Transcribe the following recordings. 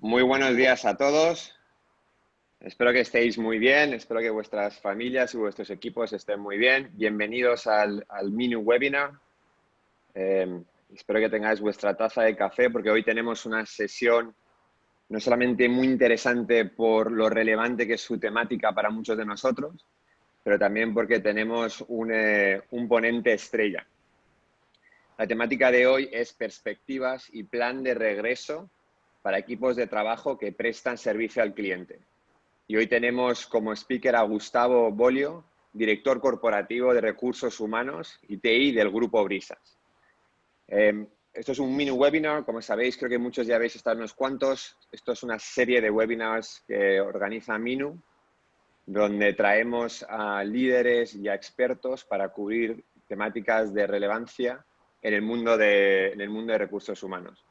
Muy buenos días a todos. Espero que estéis muy bien, espero que vuestras familias y vuestros equipos estén muy bien. Bienvenidos al Minu Webinar. Espero que tengáis vuestra taza de café porque hoy tenemos una sesión no solamente muy interesante por lo relevante que es su temática para muchos de nosotros, pero también porque tenemos un ponente estrella. La temática de hoy es perspectivas y plan de regreso para equipos de trabajo que prestan servicio al cliente. Y hoy tenemos como speaker a Gustavo Bolio, director corporativo de Recursos Humanos y TI del Grupo Brisas. Esto es un mini webinar, como sabéis, creo que muchos ya habéis estado en unos cuantos. Esto es una serie de webinars que organiza Minu, donde traemos a líderes y a expertos para cubrir temáticas de relevancia en el mundo de recursos humanos.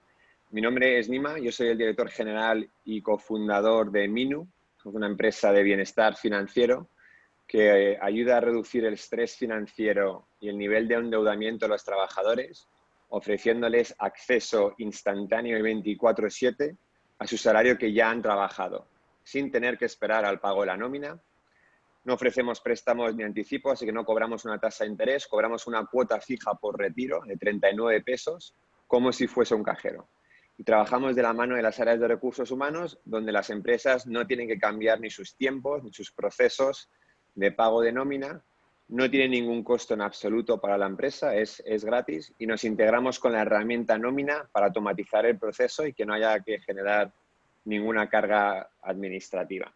Mi nombre es Nima, yo soy el director general y cofundador de Minu. Somos una empresa de bienestar financiero que ayuda a reducir el estrés financiero y el nivel de endeudamiento de los trabajadores, ofreciéndoles acceso instantáneo y 24/7 a su salario que ya han trabajado, sin tener que esperar al pago de la nómina. No ofrecemos préstamos ni anticipos, así que no cobramos una tasa de interés, cobramos una cuota fija por retiro de 39 pesos, como si fuese un cajero. Y trabajamos de la mano de las áreas de recursos humanos, donde las empresas no tienen que cambiar ni sus tiempos, ni sus procesos de pago de nómina, no tiene ningún costo en absoluto para la empresa, es gratis, y nos integramos con la herramienta nómina para automatizar el proceso y que no haya que generar ninguna carga administrativa.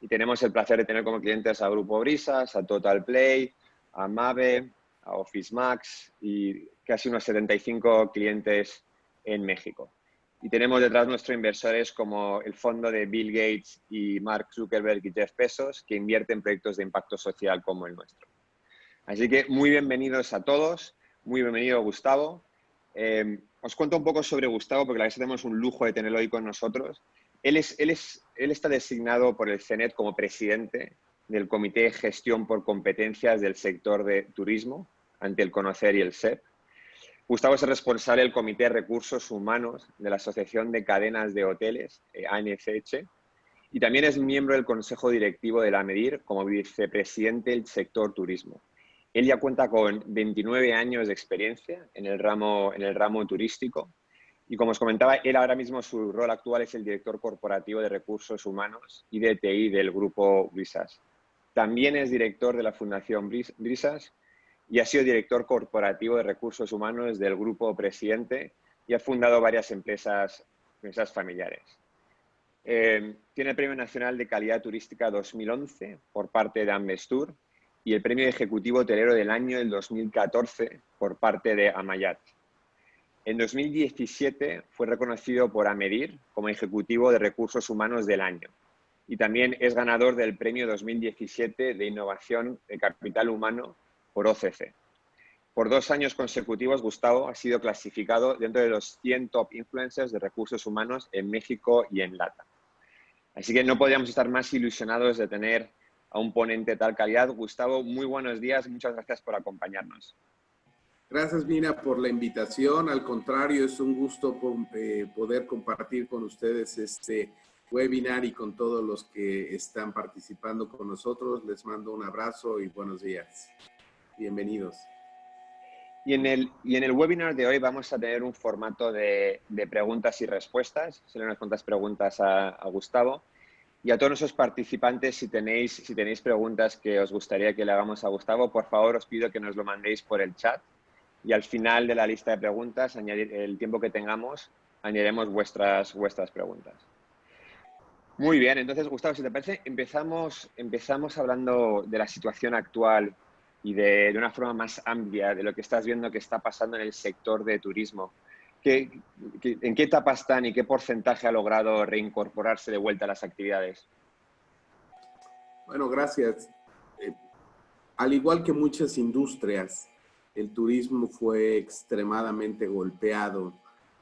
Y tenemos el placer de tener como clientes a Grupo Brisas, a Total Play, a Mave, a Office Max y casi unos 75 clientes en México. Y tenemos detrás nuestros inversores como el fondo de Bill Gates y Mark Zuckerberg y Jeff Bezos, que invierten en proyectos de impacto social como el nuestro. Así que muy bienvenidos a todos, muy bienvenido Gustavo. Os cuento un poco sobre Gustavo porque la verdad es que tenemos un lujo de tenerlo hoy con nosotros. Él está designado por el CENET como presidente del Comité de Gestión por Competencias del sector de turismo ante el CONOCER y el SEP. Gustavo es el responsable del Comité de Recursos Humanos de la Asociación de Cadenas de Hoteles, ANCH, y también es miembro del Consejo Directivo de la MEDIR como vicepresidente del sector turismo. Él ya cuenta con 29 años de experiencia en el ramo turístico y, como os comentaba, él ahora mismo su rol actual es el director corporativo de Recursos Humanos y de TI del Grupo Brisas. También es director de la Fundación Brisas y ha sido director corporativo de Recursos Humanos del Grupo Presidente y ha fundado varias empresas familiares. Tiene el Premio Nacional de Calidad Turística 2011 por parte de Amvestur y el Premio Ejecutivo Hotelero del Año del 2014 por parte de Amayat. En 2017 fue reconocido por Amedir como Ejecutivo de Recursos Humanos del Año y también es ganador del Premio 2017 de Innovación de Capital Humano por OCC. Por 2 años consecutivos, Gustavo ha sido clasificado dentro de los 100 top influencers de recursos humanos en México y en LATAM. Así que no podríamos estar más ilusionados de tener a un ponente de tal calidad. Gustavo, muy buenos días. Muchas gracias por acompañarnos. Gracias, Mina, por la invitación. Al contrario, es un gusto poder compartir con ustedes este webinar y con todos los que están participando con nosotros. Les mando un abrazo y buenos días. Bienvenidos. Y en el webinar de hoy vamos a tener un formato de preguntas y respuestas. Serán unas cuantas preguntas a Gustavo. Y a todos nuestros participantes, si tenéis preguntas que os gustaría que le hagamos a Gustavo, por favor os pido que nos lo mandéis por el chat. Y al final de la lista de preguntas, el tiempo que tengamos, añadiremos vuestras preguntas. Muy bien, entonces, Gustavo, si te parece, empezamos hablando de la situación actual y de una forma más amplia de lo que estás viendo que está pasando en el sector de turismo. ¿En qué etapa están y qué porcentaje ha logrado reincorporarse de vuelta a las actividades? Bueno, gracias. Al igual que muchas industrias, el turismo fue extremadamente golpeado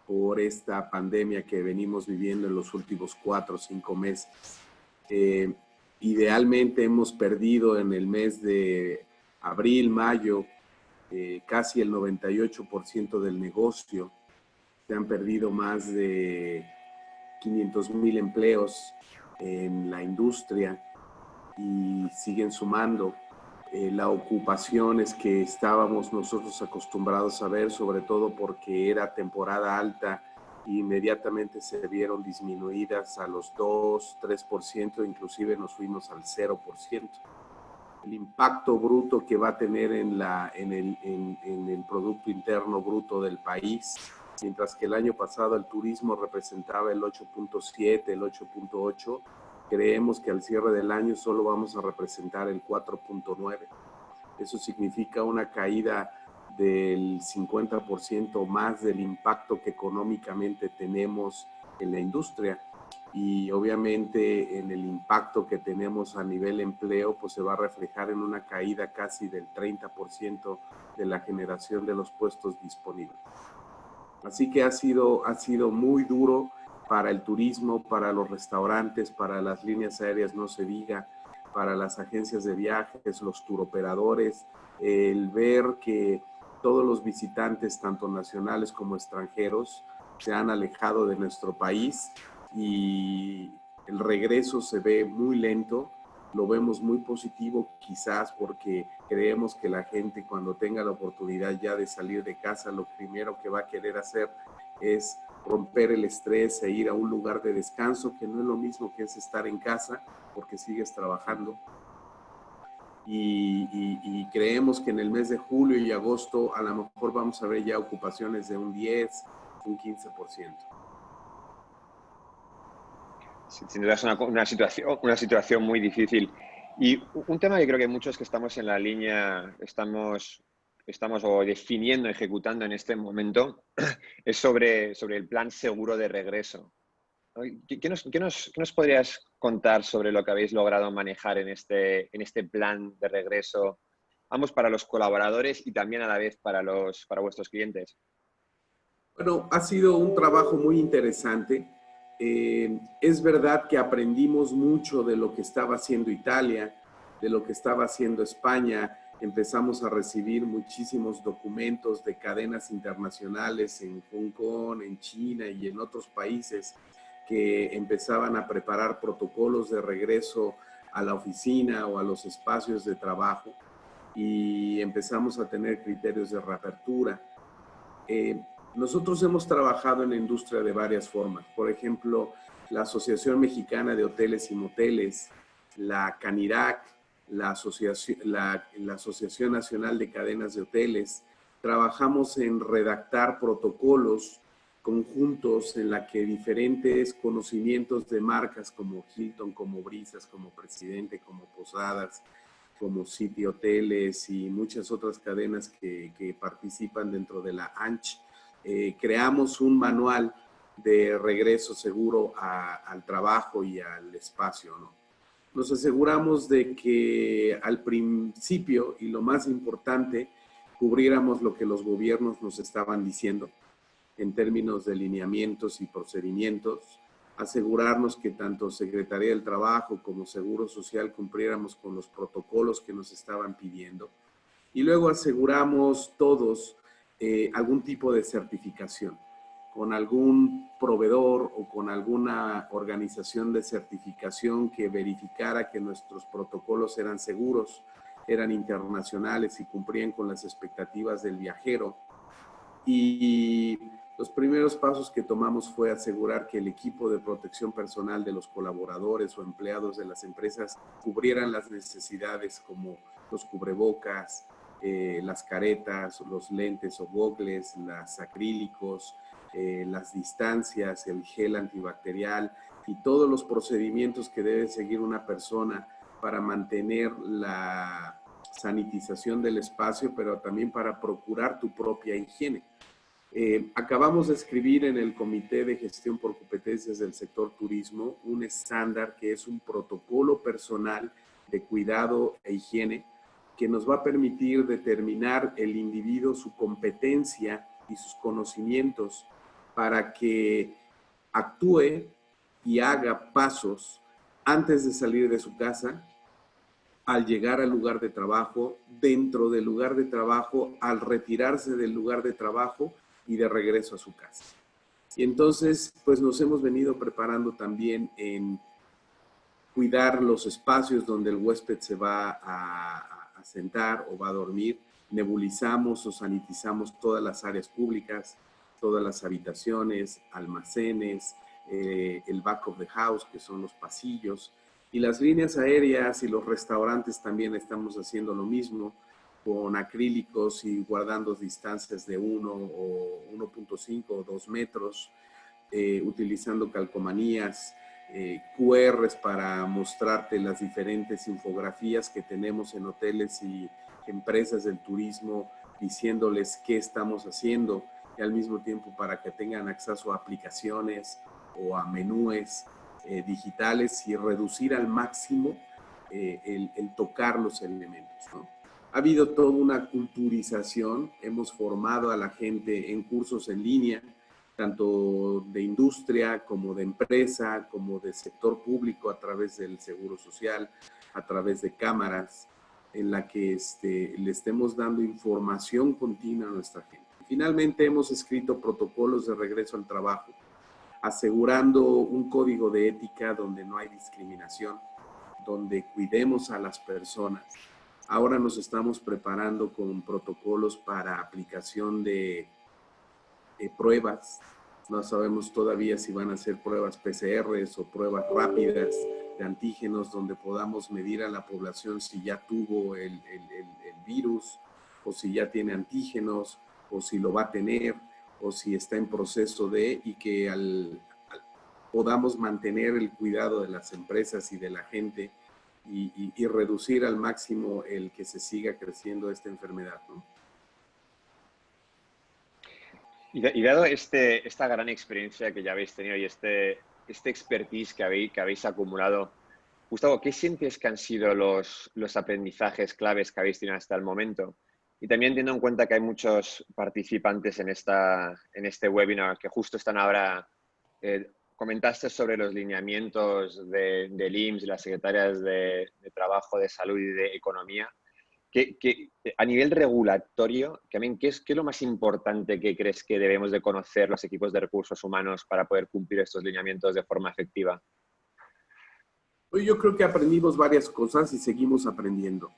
por esta pandemia que venimos viviendo en los últimos 4 o 5 meses. Idealmente hemos perdido en el mes de abril, mayo, casi el 98% del negocio. Se han perdido más de 500,000 empleos en la industria y siguen sumando. La ocupación es que estábamos nosotros acostumbrados a ver, sobre todo porque era temporada alta, e inmediatamente se vieron disminuidas a los 2, 3%, inclusive nos fuimos al 0%. El impacto bruto que va a tener en el Producto Interno Bruto del país, mientras que el año pasado el turismo representaba el 8.7, el 8.8, creemos que al cierre del año solo vamos a representar el 4.9. Eso significa una caída del 50% más del impacto que económicamente tenemos en la industria. Y obviamente en el impacto que tenemos a nivel empleo, pues se va a reflejar en una caída casi del 30% de la generación de los puestos disponibles. Así que ha sido muy duro para el turismo, para los restaurantes, para las líneas aéreas, no se diga, para las agencias de viajes, los turoperadores, el ver que todos los visitantes, tanto nacionales como extranjeros, se han alejado de nuestro país y el regreso se ve muy lento. Lo vemos muy positivo quizás porque creemos que la gente cuando tenga la oportunidad ya de salir de casa, lo primero que va a querer hacer es romper el estrés e ir a un lugar de descanso, que no es lo mismo que es estar en casa porque sigues trabajando. Y creemos que en el mes de julio y agosto a lo mejor vamos a ver ya ocupaciones de un 10, un 15%. Sin duda es una situación muy difícil. Y un tema que creo que muchos que estamos en la línea estamos o definiendo, ejecutando en este momento, es sobre el plan seguro de regreso. ¿Qué nos podrías contar sobre lo que habéis logrado manejar en este plan de regreso, ambos para los colaboradores y también a la vez para vuestros clientes? Bueno, ha sido un trabajo muy interesante. Es verdad que aprendimos mucho de lo que estaba haciendo Italia, de lo que estaba haciendo España. Empezamos a recibir muchísimos documentos de cadenas internacionales en Hong Kong, en China y en otros países que empezaban a preparar protocolos de regreso a la oficina o a los espacios de trabajo y empezamos a tener criterios de reapertura. Nosotros hemos trabajado en la industria de varias formas. Por ejemplo, la Asociación Mexicana de Hoteles y Moteles, la CANIRAC, la Asociación Nacional de Cadenas de Hoteles. Trabajamos en redactar protocolos conjuntos en la que diferentes conocimientos de marcas como Hilton, como Brisas, como Presidente, como Posadas, como City Hoteles y muchas otras cadenas que participan dentro de la ANCH, creamos un manual de regreso seguro al trabajo y al espacio, ¿no? Nos aseguramos de que al principio, y lo más importante, cubriéramos lo que los gobiernos nos estaban diciendo en términos de lineamientos y procedimientos, asegurarnos que tanto Secretaría del Trabajo como Seguro Social cumpliéramos con los protocolos que nos estaban pidiendo. Y luego aseguramos todos algún tipo de certificación con algún proveedor o con alguna organización de certificación que verificara que nuestros protocolos eran seguros, eran internacionales y cumplían con las expectativas del viajero. Y los primeros pasos que tomamos fue asegurar que el equipo de protección personal de los colaboradores o empleados de las empresas cubrieran las necesidades como los cubrebocas, las caretas, los lentes o gogles, los acrílicos, las distancias, el gel antibacterial y todos los procedimientos que debe seguir una persona para mantener la sanitización del espacio, pero también para procurar tu propia higiene. Acabamos de escribir en el Comité de Gestión por Competencias del Sector Turismo un estándar que es un protocolo personal de cuidado e higiene que nos va a permitir determinar el individuo su competencia y sus conocimientos para que actúe y haga pasos antes de salir de su casa, al llegar al lugar de trabajo, dentro del lugar de trabajo, al retirarse del lugar de trabajo y de regreso a su casa. Y entonces, pues nos hemos venido preparando también en cuidar los espacios donde el huésped se va a sentar o va a dormir. Nebulizamos o sanitizamos todas las áreas públicas, todas las habitaciones, almacenes, el back of the house, que son los pasillos, y las líneas aéreas y los restaurantes también estamos haciendo lo mismo, con acrílicos y guardando distancias de 1 o 1.5 o 2 metros, utilizando calcomanías, QRs para mostrarte las diferentes infografías que tenemos en hoteles y empresas del turismo, diciéndoles qué estamos haciendo, y al mismo tiempo para que tengan acceso a aplicaciones o a menúes digitales y reducir al máximo el tocar los elementos, ¿no? Ha habido toda una culturización, hemos formado a la gente en cursos en línea, tanto de industria como de empresa, como de sector público a través del Seguro Social, a través de cámaras, en la que le estemos dando información continua a nuestra gente. Finalmente hemos escrito protocolos de regreso al trabajo, asegurando un código de ética donde no hay discriminación, donde cuidemos a las personas. Ahora nos estamos preparando con protocolos para aplicación de pruebas. No sabemos todavía si van a ser pruebas PCRs o pruebas rápidas de antígenos, donde podamos medir a la población si ya tuvo el virus, o si ya tiene antígenos, o si lo va a tener, o si está en proceso de, y que podamos mantener el cuidado de las empresas y de la gente, y reducir al máximo el que se siga creciendo esta enfermedad, ¿no? Y dado esta gran experiencia que ya habéis tenido y este expertise que habéis acumulado, Gustavo, ¿qué sientes que han sido los aprendizajes claves que habéis tenido hasta el momento? Y también teniendo en cuenta que hay muchos participantes en este webinar que justo están ahora, comentaste sobre los lineamientos del IMSS, las secretarias de Trabajo, de Salud y de Economía. A nivel regulatorio, ¿qué es lo más importante que crees que debemos de conocer los equipos de recursos humanos para poder cumplir estos lineamientos de forma efectiva? Yo creo que aprendimos varias cosas y seguimos aprendiendo.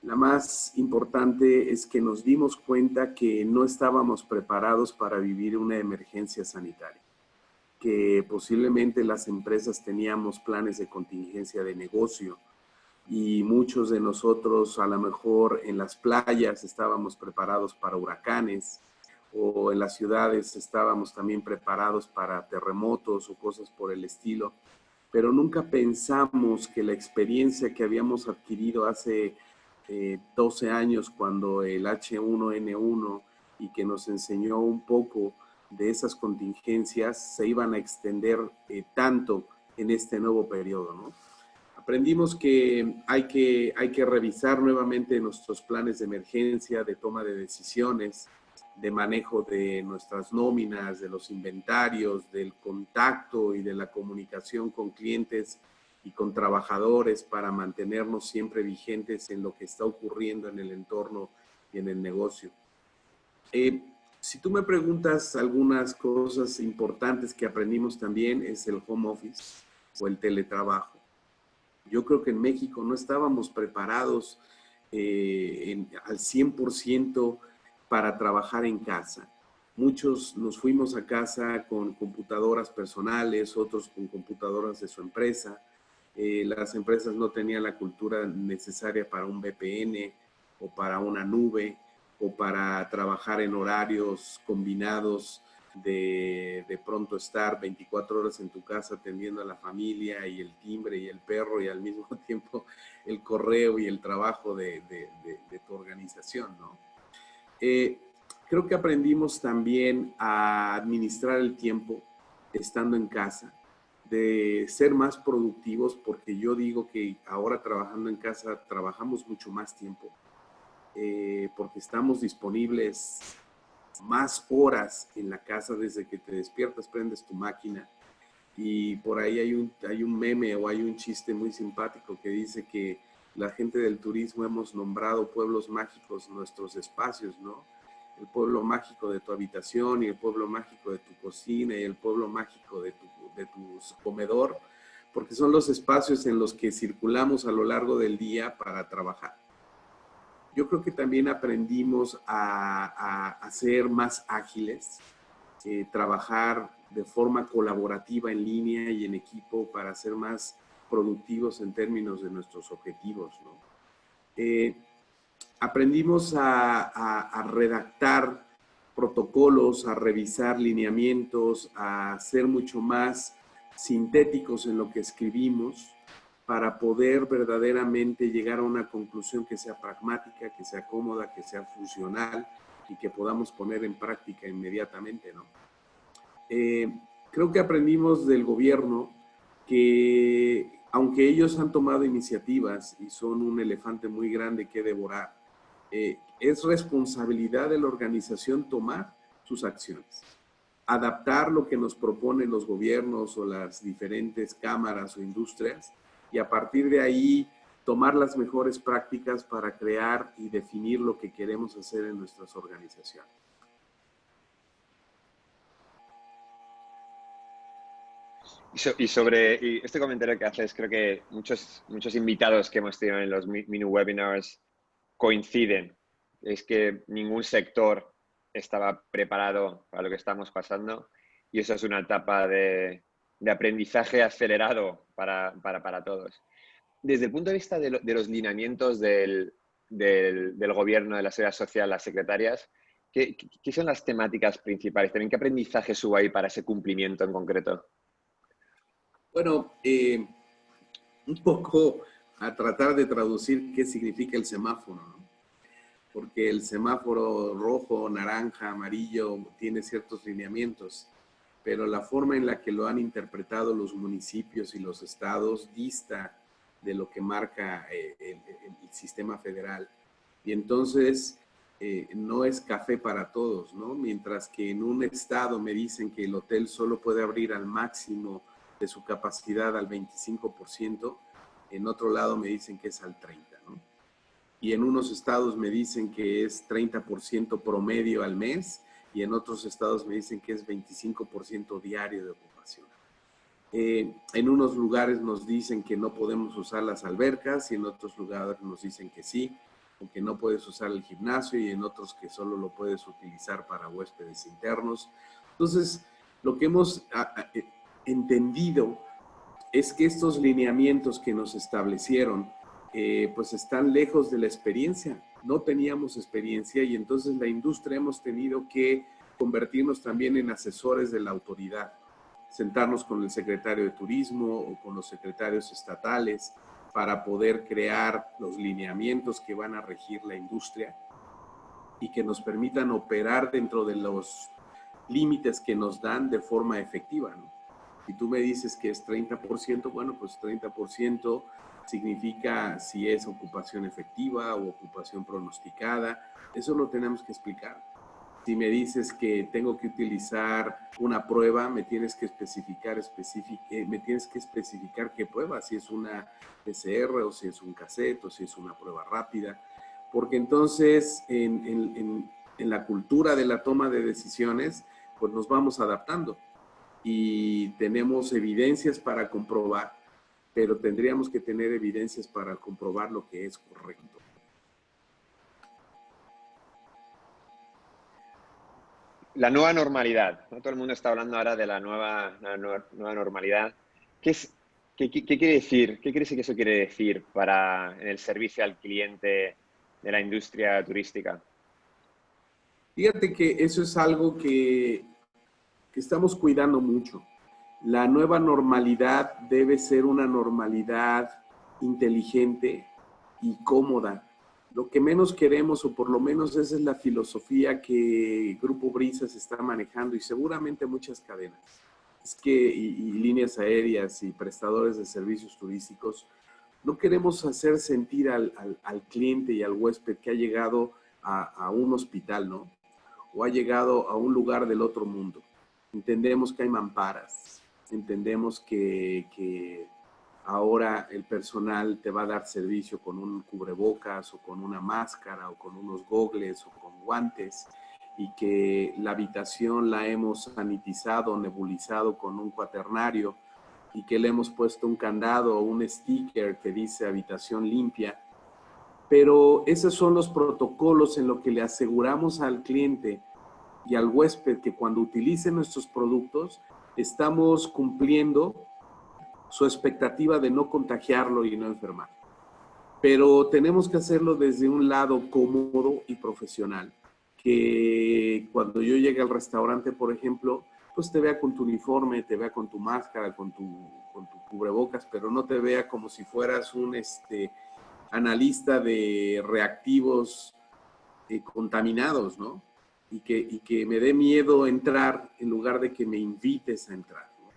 La más importante es que nos dimos cuenta que no estábamos preparados para vivir una emergencia sanitaria, que posiblemente las empresas teníamos planes de contingencia de negocio, y muchos de nosotros a lo mejor en las playas estábamos preparados para huracanes, o en las ciudades estábamos también preparados para terremotos o cosas por el estilo, pero nunca pensamos que la experiencia que habíamos adquirido hace 12 años, cuando el H1N1, y que nos enseñó un poco de esas contingencias, se iban a extender tanto en este nuevo periodo, ¿no? Aprendimos que hay que revisar nuevamente nuestros planes de emergencia, de toma de decisiones, de manejo de nuestras nóminas, de los inventarios, del contacto y de la comunicación con clientes y con trabajadores, para mantenernos siempre vigentes en lo que está ocurriendo en el entorno y en el negocio. Si tú me preguntas algunas cosas importantes que aprendimos también, es el home office o el teletrabajo. Yo creo que en México no estábamos preparados al 100% para trabajar en casa. Muchos nos fuimos a casa con computadoras personales, otros con computadoras de su empresa. Las empresas no tenían la cultura necesaria para un VPN o para una nube, o para trabajar en horarios combinados de pronto estar 24 horas en tu casa atendiendo a la familia y el timbre y el perro, y al mismo tiempo el correo y el trabajo de tu organización, ¿no? Creo que aprendimos también a administrar el tiempo estando en casa, de ser más productivos, porque yo digo que ahora trabajando en casa trabajamos mucho más tiempo, porque estamos disponibles más horas en la casa. Desde que te despiertas, prendes tu máquina, y por ahí hay un meme o hay un chiste muy simpático que dice que la gente del turismo hemos nombrado pueblos mágicos nuestros espacios, ¿no? el pueblo mágico de tu habitación y el pueblo mágico de tu cocina y el pueblo mágico de tu comedor, porque son los espacios en los que circulamos a lo largo del día para trabajar. Yo creo que también aprendimos a ser más ágiles, trabajar de forma colaborativa en línea y en equipo para ser más productivos en términos de nuestros objetivos, ¿no? Aprendimos a redactar protocolos, a revisar lineamientos, a ser mucho más sintéticos en lo que escribimos para poder verdaderamente llegar a una conclusión que sea pragmática, que sea cómoda, que sea funcional y que podamos poner en práctica inmediatamente, ¿no? Creo que aprendimos del gobierno que, aunque ellos han tomado iniciativas y son un elefante muy grande que devorar, es responsabilidad de la organización tomar sus acciones, adaptar lo que nos proponen los gobiernos o las diferentes cámaras o industrias y a partir de ahí tomar las mejores prácticas para crear y definir lo que queremos hacer en nuestras organizaciones. Y este comentario que haces, creo que muchos invitados que hemos tenido en los mini webinars coinciden. Es que ningún sector estaba preparado para lo que estamos pasando y eso es una etapa de aprendizaje acelerado para todos. Desde el punto de vista de los lineamientos del gobierno, de la seguridad social, las secretarias, ¿qué son las temáticas principales? ¿También qué aprendizaje hubo ahí para ese cumplimiento en concreto? Bueno, un poco a tratar de traducir qué significa el semáforo, ¿no? Porque el semáforo rojo, naranja, amarillo tiene ciertos lineamientos, pero la forma en la que lo han interpretado los municipios y los estados dista de lo que marca el sistema federal. Y entonces no es café para todos, ¿no? Mientras que en un estado me dicen que el hotel solo puede abrir al máximo de su capacidad al 25%, en otro lado me dicen que es al 30%, ¿no? Y en unos estados me dicen que es 30% promedio al mes y en otros estados me dicen que es 25% diario de ocupación. En unos lugares nos dicen que no podemos usar las albercas y en otros lugares nos dicen que sí, o que no puedes usar el gimnasio y en otros que solo lo puedes utilizar para huéspedes internos. Entonces, lo que hemos entendido es que estos lineamientos que nos establecieron pues están lejos de la experiencia. No teníamos experiencia y entonces la industria hemos tenido que convertirnos también en asesores de la autoridad, sentarnos con el secretario de Turismo o con los secretarios estatales para poder crear los lineamientos que van a regir la industria y que nos permitan operar dentro de los límites que nos dan de forma efectiva, ¿no? Si tú me dices que es 30%, bueno, pues 30% significa si es ocupación efectiva o ocupación pronosticada. Eso lo tenemos que explicar. Si me dices que tengo que utilizar una prueba, me tienes que especificar qué prueba, si es una PCR o si es un cassette o si es una prueba rápida. Porque entonces en la cultura de la toma de decisiones, pues nos vamos adaptando y tenemos evidencias para comprobar, pero tendríamos que tener evidencias para comprobar lo que es correcto. La nueva normalidad, ¿no? Todo el mundo está hablando ahora de la nueva normalidad. ¿Qué quiere decir? ¿Qué crees que eso quiere decir para en el servicio al cliente de la industria turística? Fíjate que eso es algo que estamos cuidando mucho. La nueva normalidad debe ser una normalidad inteligente y cómoda. Lo que menos queremos, o por lo menos esa es la filosofía que Grupo Brisas está manejando y seguramente muchas cadenas, es que y líneas aéreas y prestadores de servicios turísticos, no queremos hacer sentir al cliente y al huésped que ha llegado a un hospital, ¿no? O ha llegado a un lugar del otro mundo. Entendemos que hay mamparas, entendemos que ahora el personal te va a dar servicio con un cubrebocas o con una máscara o con unos gogles o con guantes y que la habitación la hemos sanitizado, nebulizado con un cuaternario y que le hemos puesto un candado o un sticker que dice habitación limpia. Pero esos son los protocolos en lo que le aseguramos al cliente y al huésped que cuando utilice nuestros productos estamos cumpliendo su expectativa de no contagiarlo y no enfermar. Pero tenemos que hacerlo desde un lado cómodo y profesional. Que cuando yo llegue al restaurante, por ejemplo, pues te vea con tu uniforme, te vea con tu máscara, con tu cubrebocas, pero no te vea como si fueras un analista de reactivos contaminados, ¿no? Y que me dé miedo entrar en lugar de que me invites a entrar, ¿no?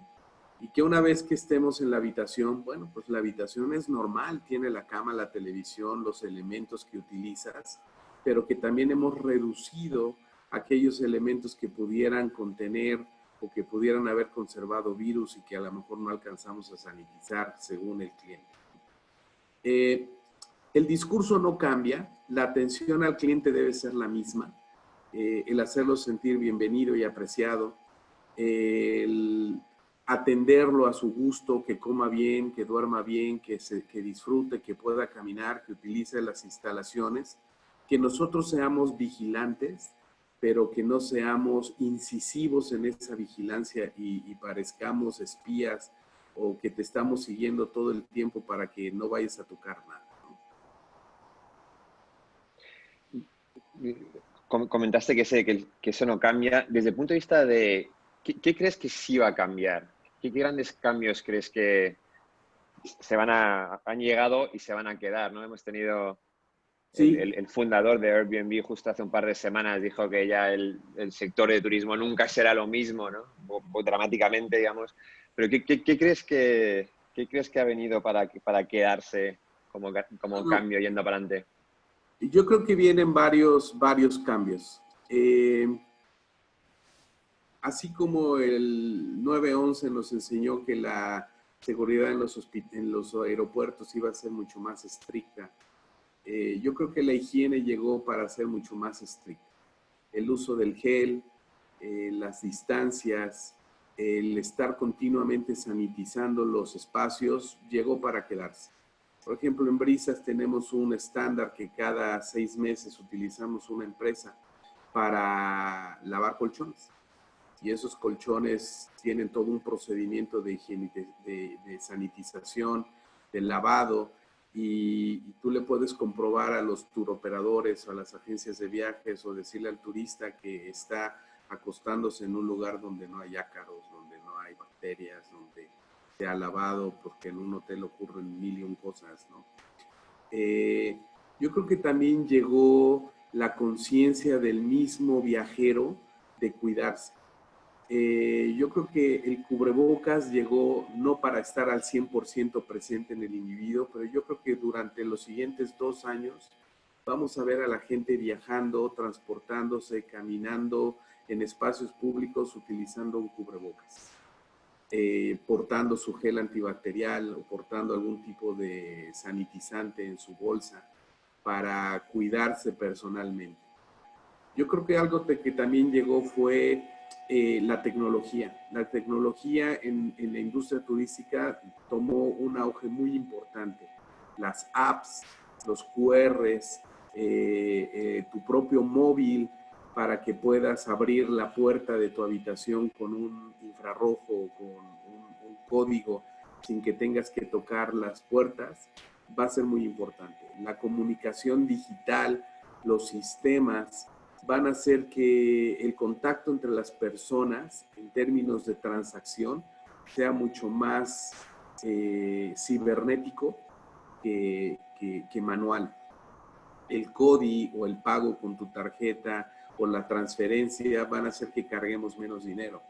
Y que una vez que estemos en la habitación, bueno, pues la habitación es normal, tiene la cama, la televisión, los elementos que utilizas, pero que también hemos reducido aquellos elementos que pudieran contener o que pudieran haber conservado virus y que a lo mejor no alcanzamos a sanitizar según el cliente. El discurso no cambia, la atención al cliente debe ser la misma, el hacerlo sentir bienvenido y apreciado, el atenderlo a su gusto, que coma bien, que duerma bien, que disfrute, que pueda caminar, que utilice las instalaciones, que nosotros seamos vigilantes, pero que no seamos incisivos en esa vigilancia y parezcamos espías o que te estamos siguiendo todo el tiempo para que no vayas a tocar nada. Comentaste que eso no cambia. Desde el punto de vista de, ¿qué crees que sí va a cambiar? ¿Qué grandes cambios crees que han llegado y se van a quedar, ¿no? Hemos tenido Sí. el fundador de Airbnb justo hace un par de semanas dijo que ya el sector de turismo nunca será lo mismo, ¿no? O dramáticamente, digamos. Pero ¿qué crees que ha venido para quedarse como No, cambio yendo para adelante? yo creo que vienen varios cambios. Así como el 9/11 nos enseñó que la seguridad en los aeropuertos iba a ser mucho más estricta, yo creo que la higiene llegó para ser mucho más estricta. El uso del gel, las distancias, el estar continuamente sanitizando los espacios, llegó para quedarse. Por ejemplo, en Brisas tenemos un estándar que cada 6 meses utilizamos una empresa para lavar colchones. Y esos colchones tienen todo un procedimiento de sanitización, de lavado, y tú le puedes comprobar a los turoperadores o a las agencias de viajes o decirle al turista que está acostándose en un lugar donde no hay ácaros, donde no hay bacterias, donde se ha lavado, porque en un hotel ocurren mil y un cosas, ¿no? Yo creo que también llegó la conciencia del mismo viajero de cuidarse. Yo creo que el cubrebocas llegó no para estar al 100% presente en el individuo, pero yo creo que durante los siguientes 2 años vamos a ver a la gente viajando, transportándose, caminando en espacios públicos utilizando un cubrebocas, portando su gel antibacterial o portando algún tipo de sanitizante en su bolsa para cuidarse personalmente. Yo creo que algo que también llegó fue la tecnología. La tecnología en la industria turística tomó un auge muy importante. Las apps, los QRs, tu propio móvil para que puedas abrir la puerta de tu habitación con un infrarrojo, con un código, sin que tengas que tocar las puertas, va a ser muy importante. La comunicación digital, los sistemas, van a hacer que el contacto entre las personas en términos de transacción sea mucho más cibernético que manual. El CODI o el pago con tu tarjeta o la transferencia van a hacer que carguemos menos dinero.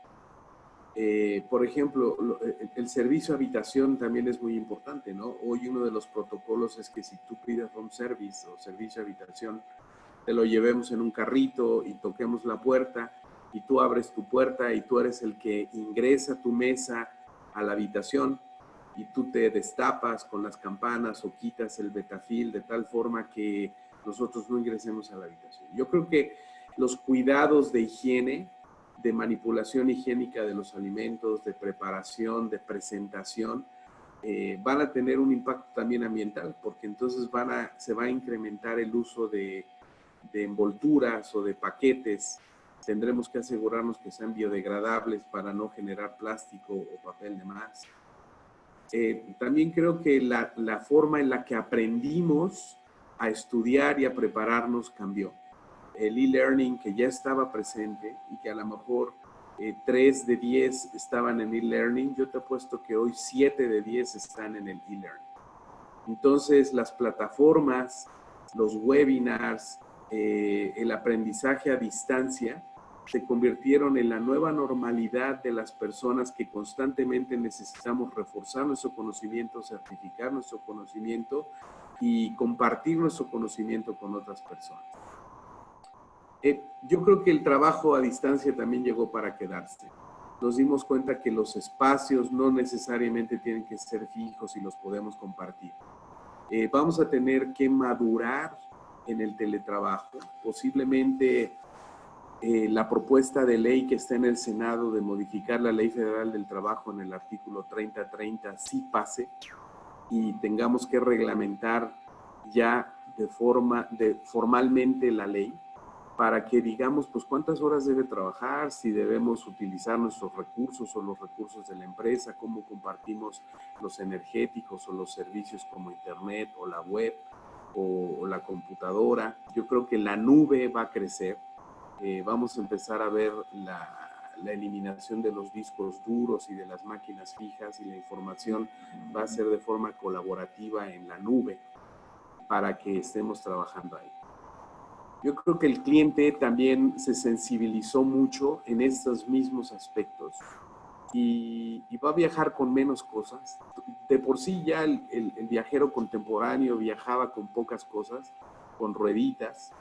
Por ejemplo, el servicio a habitación también es muy importante, ¿no? Hoy uno de los protocolos es que si tú pides room service o servicio a habitación, te lo llevemos en un carrito y toquemos la puerta y tú abres tu puerta y tú eres el que ingresa tu mesa a la habitación y tú te destapas con las campanas o quitas el betafil de tal forma que nosotros no ingresemos a la habitación. Yo creo que los cuidados de higiene, de manipulación higiénica de los alimentos, de preparación, de presentación, van a tener un impacto también ambiental, porque entonces se va a incrementar el uso de envolturas o de paquetes. Tendremos que asegurarnos que sean biodegradables para no generar plástico o papel de más. También creo que la forma en la que aprendimos a estudiar y a prepararnos cambió. El e-learning que ya estaba presente y que a lo mejor 3 de 10 estaban en e-learning, yo te apuesto que hoy 7 de 10 están en el e-learning. Entonces, las plataformas, los webinars, el aprendizaje a distancia se convirtieron en la nueva normalidad de las personas que constantemente necesitamos reforzar nuestro conocimiento, certificar nuestro conocimiento y compartir nuestro conocimiento con otras personas. Yo creo que el trabajo a distancia también llegó para quedarse. Nos dimos cuenta que los espacios no necesariamente tienen que ser fijos y los podemos compartir. Vamos a tener que madurar en el teletrabajo. Posiblemente la propuesta de ley que está en el Senado de modificar la Ley Federal del Trabajo en el artículo 3030 sí pase y tengamos que reglamentar ya formalmente la ley para que digamos pues cuántas horas debe trabajar, si debemos utilizar nuestros recursos o los recursos de la empresa, cómo compartimos los energéticos o los servicios como internet o la web o la computadora. Yo creo que la nube va a crecer. Vamos a empezar a ver la eliminación de los discos duros y de las máquinas fijas, y la información va a ser de forma colaborativa en la nube para que estemos trabajando ahí. Yo creo que el cliente también se sensibilizó mucho en estos mismos aspectos y va a viajar con menos cosas. De por sí ya el viajero contemporáneo viajaba con pocas cosas, con rueditas,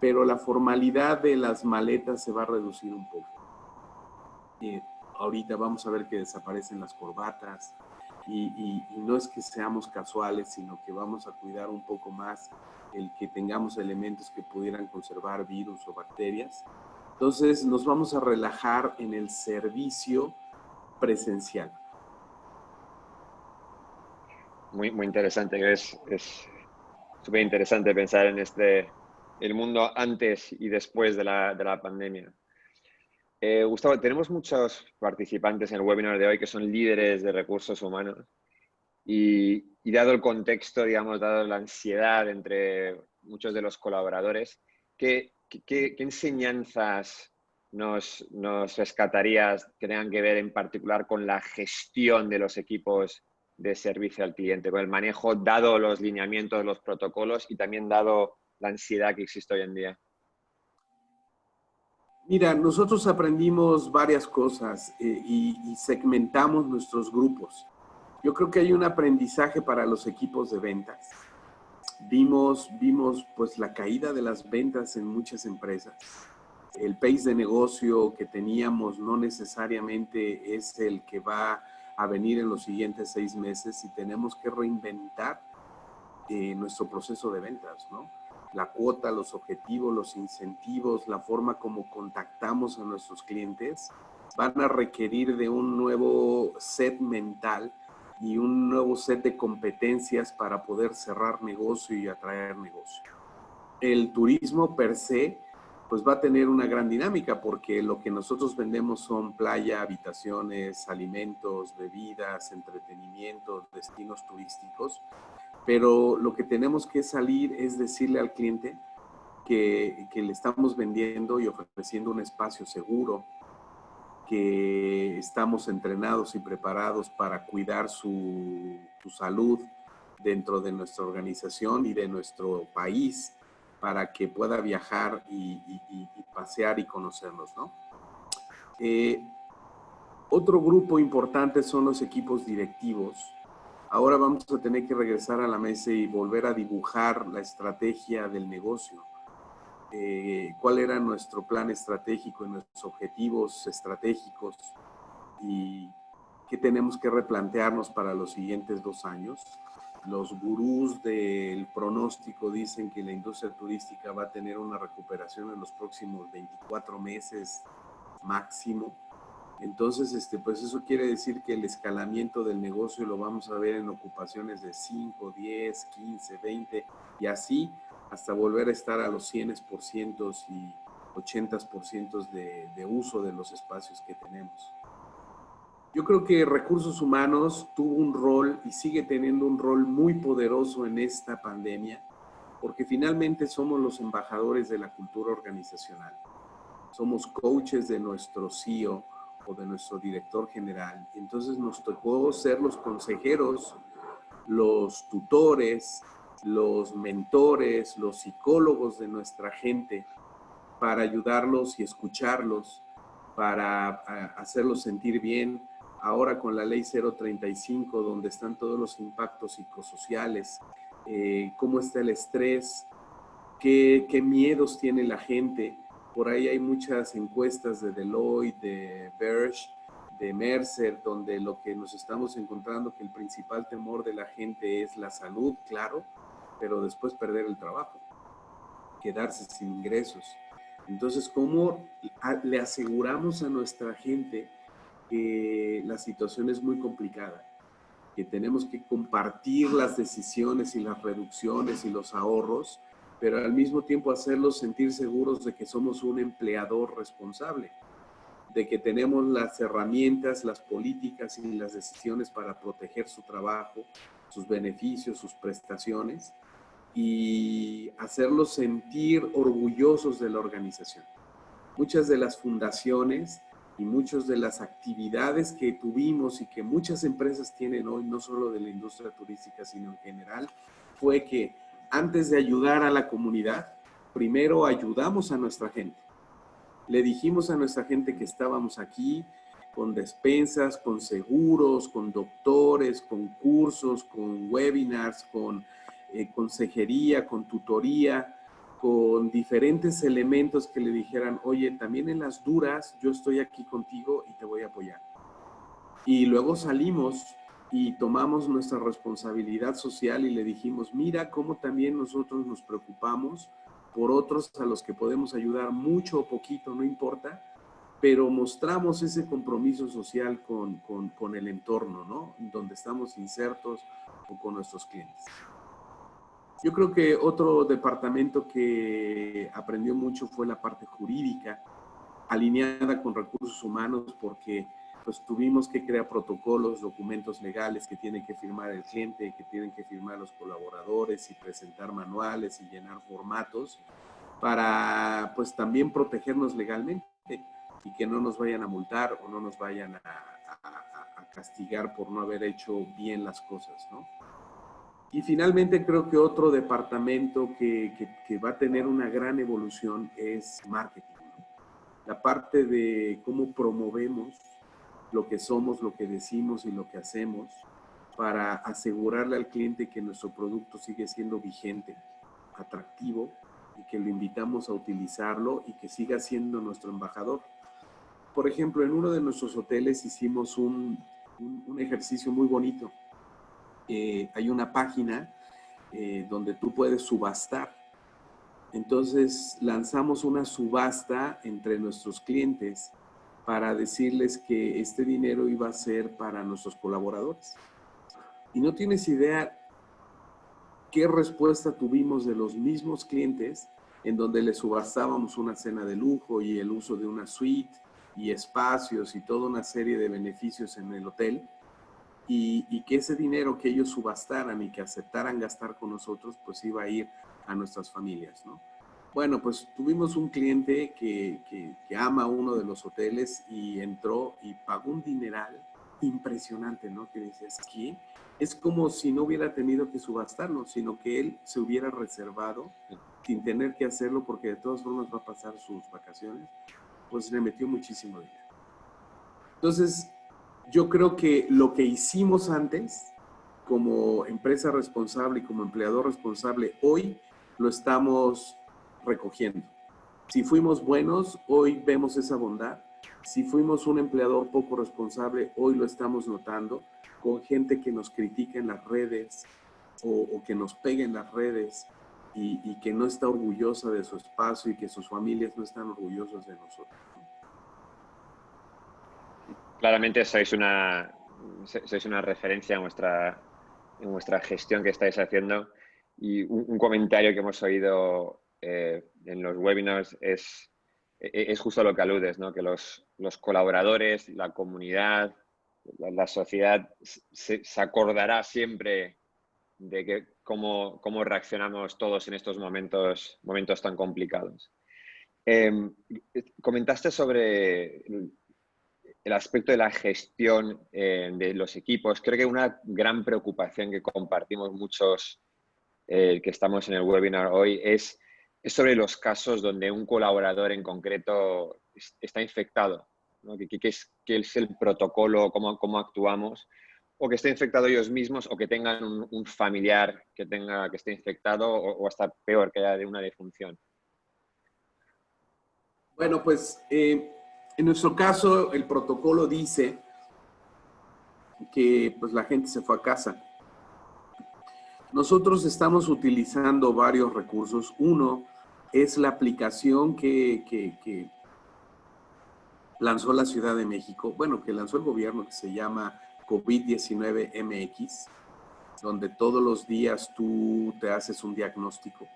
pero la formalidad de las maletas se va a reducir un poco. Ahorita vamos a ver que desaparecen las corbatas y no es que seamos casuales, sino que vamos a cuidar un poco más el que tengamos elementos que pudieran conservar virus o bacterias. Entonces nos vamos a relajar en el servicio presencial. Muy, muy interesante. Es súper interesante pensar en el mundo antes y después de la pandemia. Gustavo, tenemos muchos participantes en el webinar de hoy que son líderes de recursos humanos y dado el contexto, digamos, dado la ansiedad entre muchos de los colaboradores, ¿qué enseñanzas nos rescatarías que tengan que ver en particular con la gestión de los equipos de servicio al cliente, con el manejo, dado los lineamientos, los protocolos y también dado la ansiedad que existe hoy en día? Mira, nosotros aprendimos varias cosas y segmentamos nuestros grupos. Yo creo que hay un aprendizaje para los equipos de ventas. Vimos pues la caída de las ventas en muchas empresas. El pace de negocio que teníamos no necesariamente es el que va a venir en los siguientes 6 meses y tenemos que reinventar nuestro proceso de ventas, ¿no? La cuota, los objetivos, los incentivos, la forma como contactamos a nuestros clientes van a requerir de un nuevo set mental y un nuevo set de competencias para poder cerrar negocio y atraer negocio. El turismo per se pues va a tener una gran dinámica porque lo que nosotros vendemos son playa, habitaciones, alimentos, bebidas, entretenimiento, destinos turísticos, pero lo que tenemos que salir es decirle al cliente que le estamos vendiendo y ofreciendo un espacio seguro, que estamos entrenados y preparados para cuidar su salud dentro de nuestra organización y de nuestro país para que pueda viajar y pasear y conocernos, ¿no? Otro grupo importante son los equipos directivos. Ahora vamos a tener que regresar a la mesa y volver a dibujar la estrategia del negocio. Cuál era nuestro plan estratégico y nuestros objetivos estratégicos y qué tenemos que replantearnos para los siguientes 2 años. los gurús del pronóstico dicen que la industria turística va a tener una recuperación en los próximos 24 meses máximo. Entonces, pues eso quiere decir que el escalamiento del negocio lo vamos a ver en ocupaciones de 5, 10, 15, 20 y así hasta volver a estar a los 100% y 80% de uso de los espacios que tenemos. Yo creo que recursos humanos tuvo un rol y sigue teniendo un rol muy poderoso en esta pandemia, porque finalmente somos los embajadores de la cultura organizacional. Somos coaches de nuestro CEO o de nuestro director general. Entonces nos tocó ser los consejeros, los tutores, los mentores, los psicólogos de nuestra gente para ayudarlos y escucharlos, para hacerlos sentir bien. Ahora con la ley 035, donde están todos los impactos psicosociales, cómo está el estrés, qué miedos tiene la gente. Por ahí hay muchas encuestas de Deloitte, de Berge, de Mercer, donde lo que nos estamos encontrando que el principal temor de la gente es la salud, claro, pero después perder el trabajo, quedarse sin ingresos. Entonces, ¿cómo le aseguramos a nuestra gente que la situación es muy complicada? Que tenemos que compartir las decisiones y las reducciones y los ahorros, pero al mismo tiempo hacerlos sentir seguros de que somos un empleador responsable, de que tenemos las herramientas, las políticas y las decisiones para proteger su trabajo, sus beneficios, sus prestaciones, y hacerlos sentir orgullosos de la organización. Muchas de las fundaciones y muchas de las actividades que tuvimos y que muchas empresas tienen hoy, no solo de la industria turística, sino en general, fue que antes de ayudar a la comunidad, primero ayudamos a nuestra gente. Le dijimos a nuestra gente que estábamos aquí con despensas, con seguros, con doctores, con cursos, con webinars, con consejería, con tutoría, con diferentes elementos que le dijeran, oye, también en las duras yo estoy aquí contigo y te voy a apoyar. Y luego salimos y tomamos nuestra responsabilidad social y le dijimos, mira cómo también nosotros nos preocupamos por otros a los que podemos ayudar mucho o poquito, no importa, pero mostramos ese compromiso social con el entorno, ¿no? Donde estamos insertos o con nuestros clientes. Yo creo que otro departamento que aprendió mucho fue la parte jurídica, alineada con recursos humanos, porque pues tuvimos que crear protocolos, documentos legales que tienen que firmar el cliente, que tienen que firmar los colaboradores y presentar manuales y llenar formatos para pues también protegernos legalmente y que no nos vayan a multar o no nos vayan a castigar por no haber hecho bien las cosas, ¿no? Y finalmente creo que otro departamento que va a tener una gran evolución es marketing, ¿no? La parte de cómo promovemos lo que somos, lo que decimos y lo que hacemos para asegurarle al cliente que nuestro producto sigue siendo vigente, atractivo y que lo invitamos a utilizarlo y que siga siendo nuestro embajador. Por ejemplo, en uno de nuestros hoteles hicimos un ejercicio muy bonito. Hay una página donde tú puedes subastar. Entonces lanzamos una subasta entre nuestros clientes para decirles que este dinero iba a ser para nuestros colaboradores. Y no tienes idea qué respuesta tuvimos de los mismos clientes en donde les subastábamos una cena de lujo y el uso de una suite y espacios y toda una serie de beneficios en el hotel. Y que ese dinero que ellos subastaran y que aceptaran gastar con nosotros, pues iba a ir a nuestras familias, ¿no? Bueno, pues tuvimos un cliente que ama uno de los hoteles y entró y pagó un dineral impresionante, ¿no? Que dices, ¿qué? Es como si no hubiera tenido que subastarlo, sino que él se hubiera reservado sin tener que hacerlo porque de todas formas va a pasar sus vacaciones, pues le metió muchísimo dinero. Entonces, yo creo que lo que hicimos antes, como empresa responsable y como empleador responsable, hoy lo estamos recogiendo. Si fuimos buenos, hoy vemos esa bondad. Si fuimos un empleador poco responsable, hoy lo estamos notando con gente que nos critica en las redes, o que nos pegue en las redes y que no está orgullosa de su espacio y que sus familias no están orgullosos de nosotros. Claramente sois una referencia en vuestra gestión que estáis haciendo, y un comentario que hemos oído en los webinars es justo lo que aludes, ¿no? Que los colaboradores, la comunidad, la sociedad se acordará siempre de cómo reaccionamos todos en estos momentos tan complicados. Comentaste sobre el aspecto de la gestión de los equipos. Creo que una gran preocupación que compartimos muchos que estamos en el webinar hoy es sobre los casos donde un colaborador en concreto está infectado, ¿no? ¿Qué es el protocolo, cómo actuamos? O que esté infectado ellos mismos, o que tengan un familiar que esté infectado, o hasta peor, que haya una defunción. Bueno, pues en nuestro caso el protocolo dice que pues la gente se fue a casa. Nosotros estamos utilizando varios recursos. Uno es la aplicación que lanzó la Ciudad de México, bueno, que lanzó el gobierno, que se llama COVID-19 MX, donde todos los días tú te haces un diagnóstico.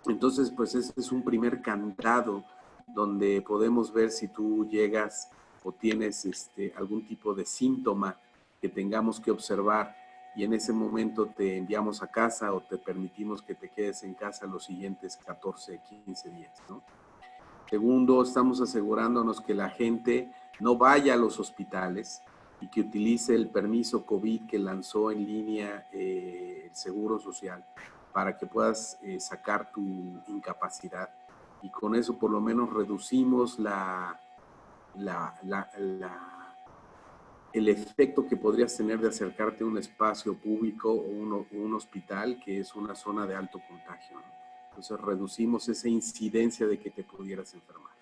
Entonces, pues ese es un primer candado donde podemos ver si tú llegas o tienes algún tipo de síntoma que tengamos que observar, y en ese momento te enviamos a casa o te permitimos que te quedes en casa los siguientes 14, 15 días, ¿no? Segundo, estamos asegurándonos que la gente no vaya a los hospitales y que utilice el permiso COVID que lanzó en línea el Seguro Social para que puedas sacar tu incapacidad, y con eso por lo menos reducimos el efecto que podrías tener de acercarte a un espacio público o un hospital que es una zona de alto contagio, ¿no? Entonces reducimos esa incidencia de que te pudieras enfermar.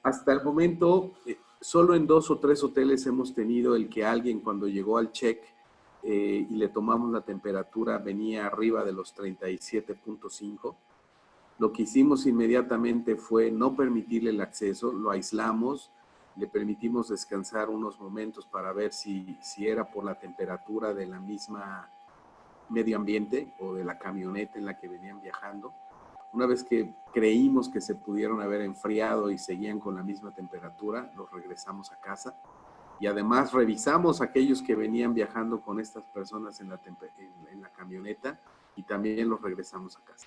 Hasta el momento, solo en 2 o 3 hoteles hemos tenido el que alguien cuando llegó al check y le tomamos la temperatura venía arriba de los 37.5. Lo que hicimos inmediatamente fue no permitirle el acceso, lo aislamos, le permitimos descansar unos momentos para ver si era por la temperatura de la misma medio ambiente o de la camioneta en la que venían viajando. Una vez que creímos que se pudieron haber enfriado y seguían con la misma temperatura, los regresamos a casa. Y además revisamos a aquellos que venían viajando con estas personas en la camioneta, y también los regresamos a casa.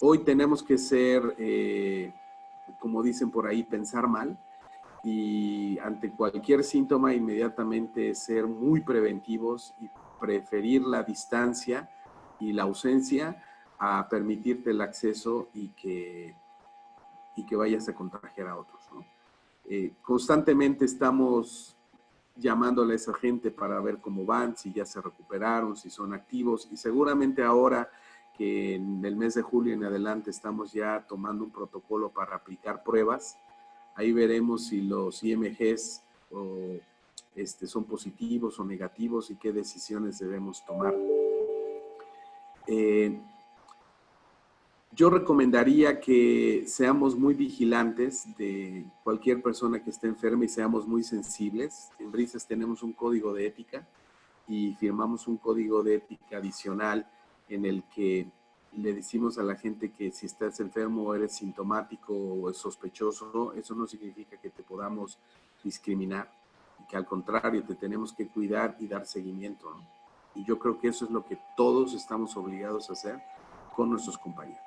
Hoy tenemos que ser, como dicen por ahí, pensar mal, y ante cualquier síntoma inmediatamente ser muy preventivos y preferir la distancia y la ausencia a permitirte el acceso y que vayas a contagiar a otros, ¿no? Constantemente estamos llamándole a esa gente para ver cómo van, si ya se recuperaron, si son activos, y seguramente ahora que en el mes de julio en adelante estamos ya tomando un protocolo para aplicar pruebas. Ahí veremos si los IMGs son positivos o negativos y qué decisiones debemos tomar. Yo recomendaría que seamos muy vigilantes de cualquier persona que esté enferma y seamos muy sensibles. En Brisas tenemos un código de ética y firmamos un código de ética adicional en el que le decimos a la gente que si estás enfermo o eres sintomático o es sospechoso, eso no significa que te podamos discriminar, y que al contrario te tenemos que cuidar y dar seguimiento, ¿no? Y yo creo que eso es lo que todos estamos obligados a hacer con nuestros compañeros.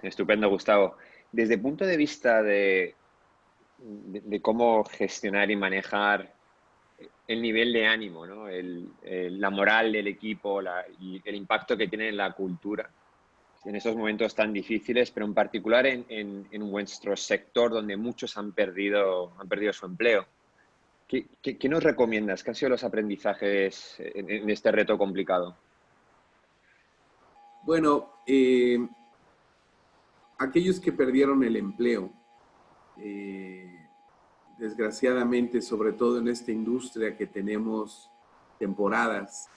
Estupendo, Gustavo. Desde el punto de vista de cómo gestionar y manejar el nivel de ánimo, ¿no? La moral del equipo y el impacto que tiene en la cultura en esos momentos tan difíciles, pero en particular en nuestro sector donde muchos han perdido su empleo. ¿Qué nos recomiendas? ¿Qué han sido los aprendizajes en este reto complicado? Bueno, aquellos que perdieron el empleo, desgraciadamente, sobre todo en esta industria que tenemos temporadas,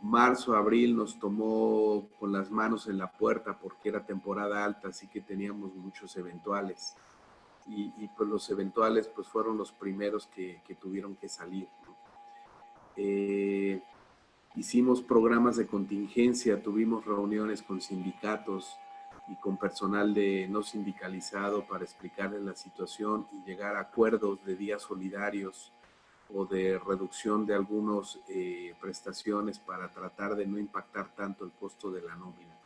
marzo, abril nos tomó con las manos en la puerta porque era temporada alta, así que teníamos muchos eventuales. Pues los eventuales pues fueron los primeros que tuvieron que salir, ¿no? Hicimos programas de contingencia, tuvimos reuniones con sindicatos y con personal no sindicalizado para explicarles la situación y llegar a acuerdos de días solidarios o de reducción de algunas prestaciones para tratar de no impactar tanto el costo de la nómina.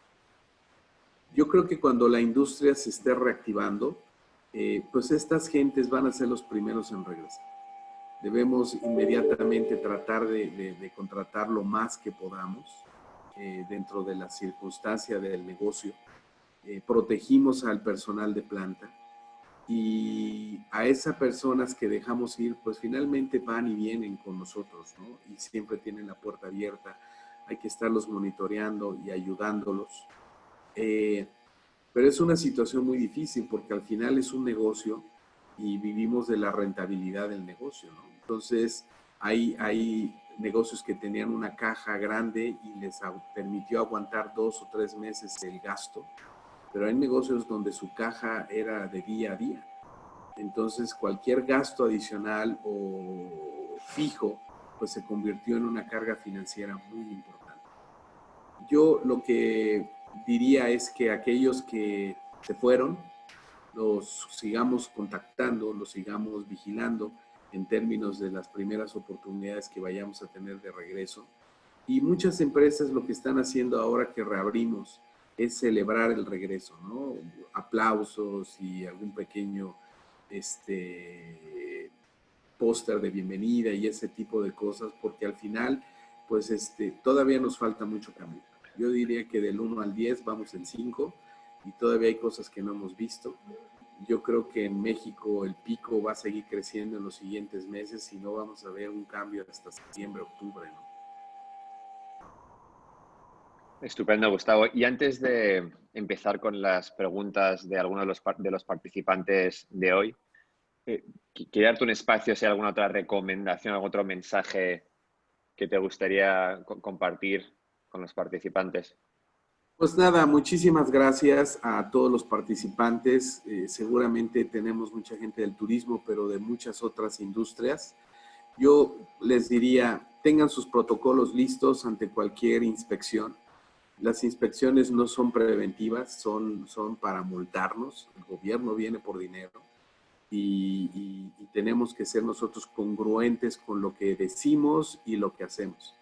Yo creo que cuando la industria se esté reactivando, pues estas gentes van a ser los primeros en regresar. Debemos inmediatamente tratar de contratar lo más que podamos dentro de la circunstancia del negocio. Protegimos al personal de planta y a esas personas que dejamos ir, pues finalmente van y vienen con nosotros, ¿no? Y siempre tienen la puerta abierta. Hay que estarlos monitoreando y ayudándolos. Pero es una situación muy difícil porque al final es un negocio y vivimos de la rentabilidad del negocio, ¿no? Entonces, hay negocios que tenían una caja grande y les permitió aguantar 2 o 3 meses el gasto, pero hay negocios donde su caja era de día a día. Entonces, cualquier gasto adicional o fijo, pues se convirtió en una carga financiera muy importante. Yo lo que diría es que aquellos que se fueron, los sigamos contactando, los sigamos vigilando en términos de las primeras oportunidades que vayamos a tener de regreso. Y muchas empresas lo que están haciendo ahora que reabrimos es celebrar el regreso, ¿no? Aplausos y algún pequeño póster de bienvenida y ese tipo de cosas, porque al final, pues todavía nos falta mucho camino. Yo diría que del 1 al 10 vamos en 5 y todavía hay cosas que no hemos visto. Yo creo que en México el pico va a seguir creciendo en los siguientes meses y no vamos a ver un cambio hasta septiembre, octubre, ¿no? Estupendo, Gustavo. Y antes de empezar con las preguntas de algunos de los participantes de hoy, quería darte un espacio si hay alguna otra recomendación, algún otro mensaje que te gustaría compartir con los participantes. Pues nada, muchísimas gracias a todos los participantes. Seguramente tenemos mucha gente del turismo, pero de muchas otras industrias. Yo les diría, tengan sus protocolos listos ante cualquier inspección. Las inspecciones no son preventivas, son para multarnos. El gobierno viene por dinero y tenemos que ser nosotros congruentes con lo que decimos y lo que hacemos.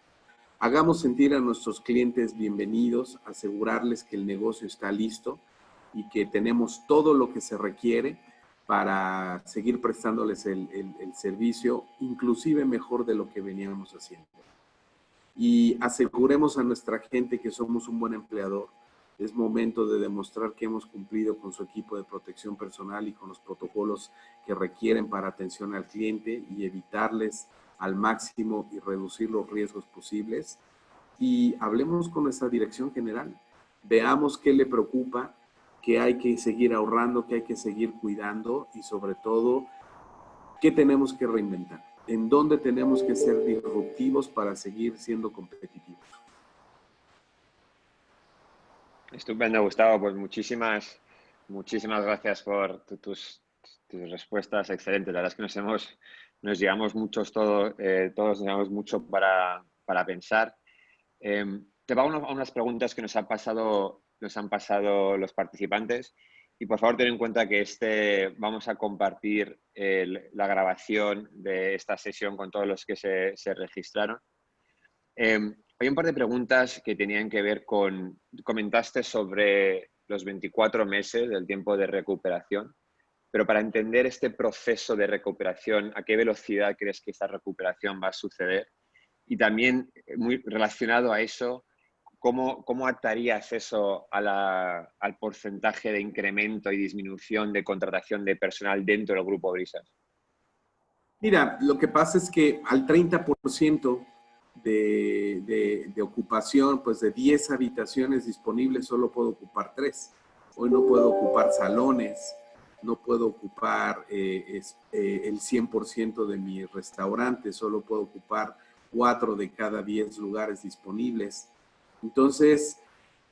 Hagamos sentir a nuestros clientes bienvenidos, asegurarles que el negocio está listo y que tenemos todo lo que se requiere para seguir prestándoles el servicio, inclusive mejor de lo que veníamos haciendo. Y aseguremos a nuestra gente que somos un buen empleador. Es momento de demostrar que hemos cumplido con su equipo de protección personal y con los protocolos que requieren para atención al cliente y evitarles al máximo y reducir los riesgos posibles. Y hablemos con nuestra dirección general. Veamos qué le preocupa, que hay que seguir ahorrando, que hay que seguir cuidando y sobre todo, qué tenemos que reinventar, en dónde tenemos que ser disruptivos para seguir siendo competitivos. Estupendo, Gustavo. Pues muchísimas gracias por tus respuestas excelentes. La verdad es que nos llevamos muchos todos nos llevamos mucho para pensar. Te pago unas preguntas que nos han pasado los participantes y por favor ten en cuenta que vamos a compartir la grabación de esta sesión con todos los que se registraron. Hay un par de preguntas que tenían que ver comentaste sobre los 24 meses del tiempo de recuperación, pero para entender este proceso de recuperación, ¿a qué velocidad crees que esta recuperación va a suceder? Y también, muy relacionado a eso, ¿cómo atarías eso al porcentaje de incremento y disminución de contratación de personal dentro del Grupo Brisas? Mira, lo que pasa es que al 30% de ocupación, pues de 10 habitaciones disponibles, solo puedo ocupar 3. Hoy no puedo ocupar salones. no puedo ocupar el 100% de mi restaurante, solo puedo ocupar 4 de cada 10 lugares disponibles. Entonces,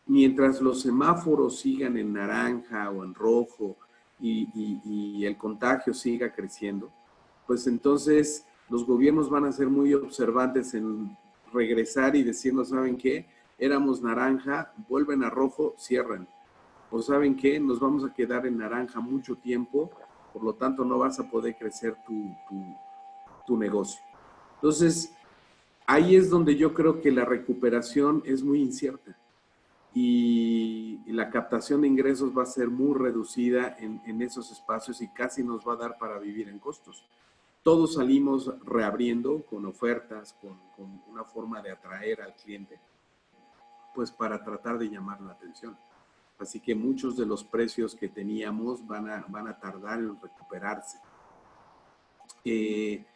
mientras los semáforos sigan en naranja o en rojo y el contagio siga creciendo, pues entonces los gobiernos van a ser muy observantes en regresar y decirnos, ¿saben qué? Éramos naranja, vuelven a rojo, cierran. O ¿saben qué? Nos vamos a quedar en naranja mucho tiempo, por lo tanto no vas a poder crecer tu negocio. Entonces, ahí es donde yo creo que la recuperación es muy incierta y la captación de ingresos va a ser muy reducida en esos espacios y casi nos va a dar para vivir en costos. Todos salimos reabriendo con ofertas, con una forma de atraer al cliente, pues para tratar de llamar la atención. Así que muchos de los precios que teníamos van a tardar en recuperarse. El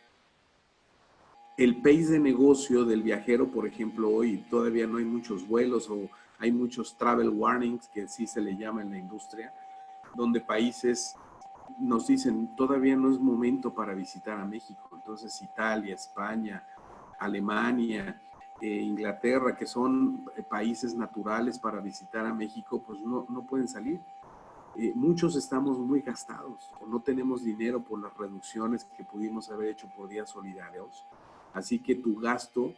pace de negocio del viajero, por ejemplo, hoy todavía no hay muchos vuelos o hay muchos travel warnings, que sí se le llama en la industria, donde países nos dicen todavía no es momento para visitar a México. Entonces Italia, España, Alemania, Inglaterra, que son países naturales para visitar a México, pues no pueden salir. Muchos estamos muy gastados o no tenemos dinero por las reducciones que pudimos haber hecho por días solidarios. Así que tu gasto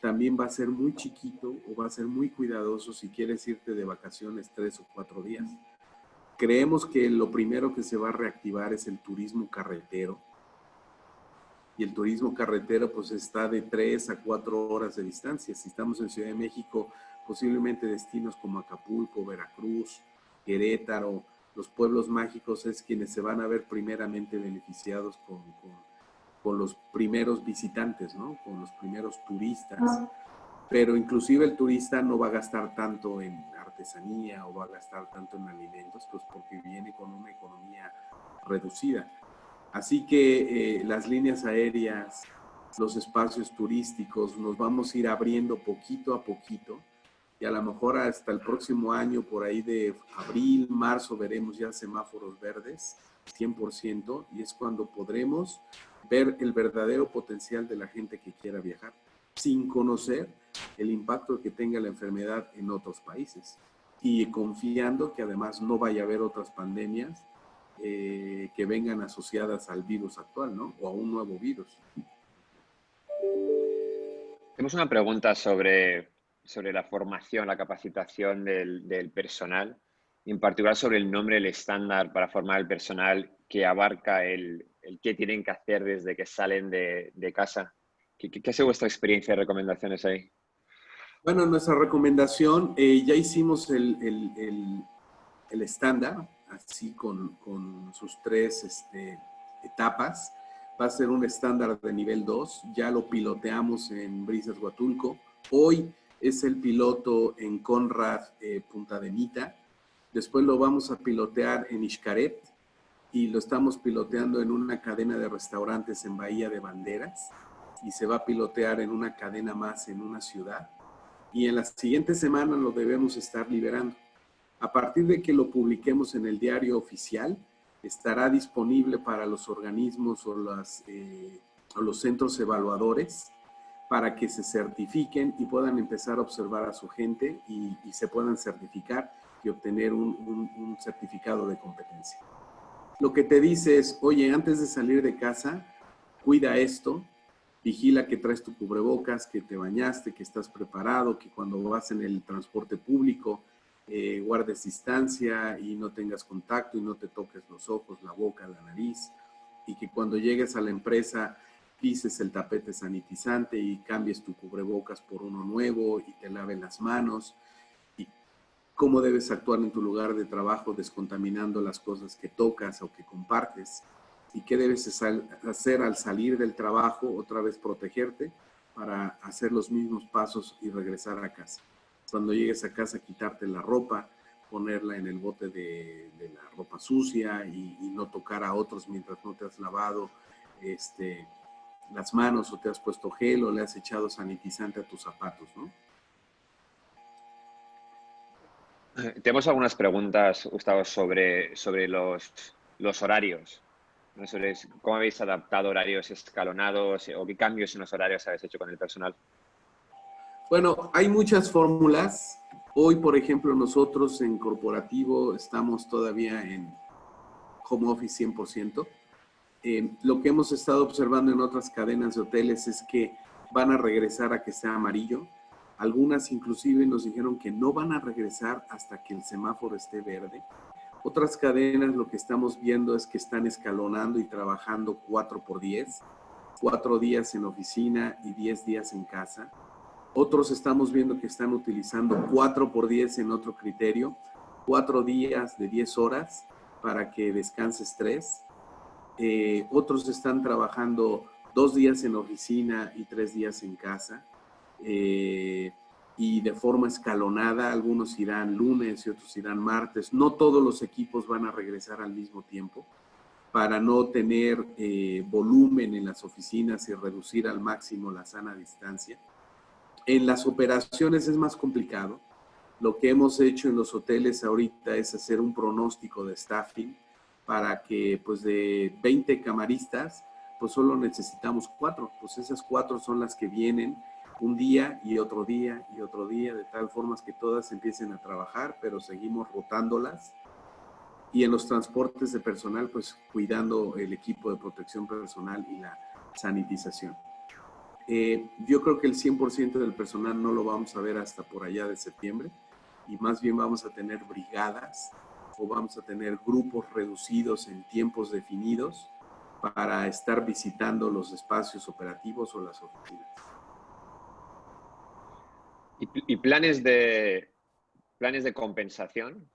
también va a ser muy chiquito o va a ser muy cuidadoso si quieres irte de vacaciones 3 o 4 días. Creemos que lo primero que se va a reactivar es el turismo carretero. Y el turismo carretero pues está de 3 a 4 horas de distancia. Si estamos en Ciudad de México, posiblemente destinos como Acapulco, Veracruz, Querétaro, los pueblos mágicos es quienes se van a ver primeramente beneficiados con los primeros visitantes, ¿no? Con los primeros turistas. Pero inclusive el turista no va a gastar tanto en artesanía o va a gastar tanto en alimentos, pues porque viene con una economía reducida. Así que las líneas aéreas, los espacios turísticos, nos vamos a ir abriendo poquito a poquito y a lo mejor hasta el próximo año, por ahí de abril, marzo, veremos ya semáforos verdes, 100%, y es cuando podremos ver el verdadero potencial de la gente que quiera viajar, sin conocer el impacto que tenga la enfermedad en otros países y confiando que además no vaya a haber otras pandemias que vengan asociadas al virus actual, ¿no? O a un nuevo virus. Tenemos una pregunta sobre la formación, la capacitación del personal, y en particular sobre el nombre, el estándar para formar el personal que abarca el qué tienen que hacer desde que salen de casa. ¿Qué ha sido vuestra experiencia y recomendaciones ahí? Bueno, nuestra recomendación, ya hicimos el estándar, así con sus 3 etapas. Va a ser un estándar de nivel 2. Ya lo piloteamos en Brisas Huatulco. Hoy es el piloto en Conrad Punta de Mita. Después lo vamos a pilotear en Xcaret y lo estamos piloteando en una cadena de restaurantes en Bahía de Banderas y se va a pilotear en una cadena más en una ciudad. Y en las siguientes semanas lo debemos estar liberando. A partir de que lo publiquemos en el diario oficial, estará disponible para los organismos o los centros evaluadores para que se certifiquen y puedan empezar a observar a su gente y se puedan certificar y obtener un certificado de competencia. Lo que te dice es, oye, antes de salir de casa, cuida esto, vigila que traes tu cubrebocas, que te bañaste, que estás preparado, que cuando vas en el transporte público guardes distancia y no tengas contacto y no te toques los ojos, la boca, la nariz, y que cuando llegues a la empresa pises el tapete sanitizante y cambies tu cubrebocas por uno nuevo y te laves las manos, y cómo debes actuar en tu lugar de trabajo descontaminando las cosas que tocas o que compartes, y qué debes hacer al salir del trabajo, otra vez protegerte para hacer los mismos pasos y regresar a casa. Cuando llegues a casa, quitarte la ropa, ponerla en el bote de la ropa sucia y no tocar a otros mientras no te has lavado las manos o te has puesto gel o le has echado sanitizante a tus zapatos, ¿no? Tenemos algunas preguntas, Gustavo, sobre los horarios. ¿No? ¿Cómo habéis adaptado horarios escalonados o qué cambios en los horarios habéis hecho con el personal? Bueno, hay muchas fórmulas. Hoy, por ejemplo, nosotros en corporativo estamos todavía en home office 100%. Lo que hemos estado observando en otras cadenas de hoteles es que van a regresar a que sea amarillo. Algunas inclusive nos dijeron que no van a regresar hasta que el semáforo esté verde. Otras cadenas lo que estamos viendo es que están escalonando y trabajando 4x10, 4 días en oficina y 10 días en casa. Otros estamos viendo que están utilizando 4x10 en otro criterio, 4 días de 10 horas para que descanses 3. Otros están trabajando 2 días en oficina y 3 días en casa. Y de forma escalonada, algunos irán lunes y otros irán martes. No todos los equipos van a regresar al mismo tiempo para no tener volumen en las oficinas y reducir al máximo la sana distancia. En las operaciones es más complicado. Lo que hemos hecho en los hoteles ahorita es hacer un pronóstico de staffing para que pues de 20 camaristas, pues solo necesitamos 4. Pues esas 4 son las que vienen un día y otro día y otro día, de tal forma que todas empiecen a trabajar, pero seguimos rotándolas. Y en los transportes de personal, pues cuidando el equipo de protección personal y la sanitización. Yo creo que el 100% del personal no lo vamos a ver hasta por allá de septiembre, y más bien vamos a tener brigadas o vamos a tener grupos reducidos en tiempos definidos para estar visitando los espacios operativos o las oficinas. ¿Y planes de compensación,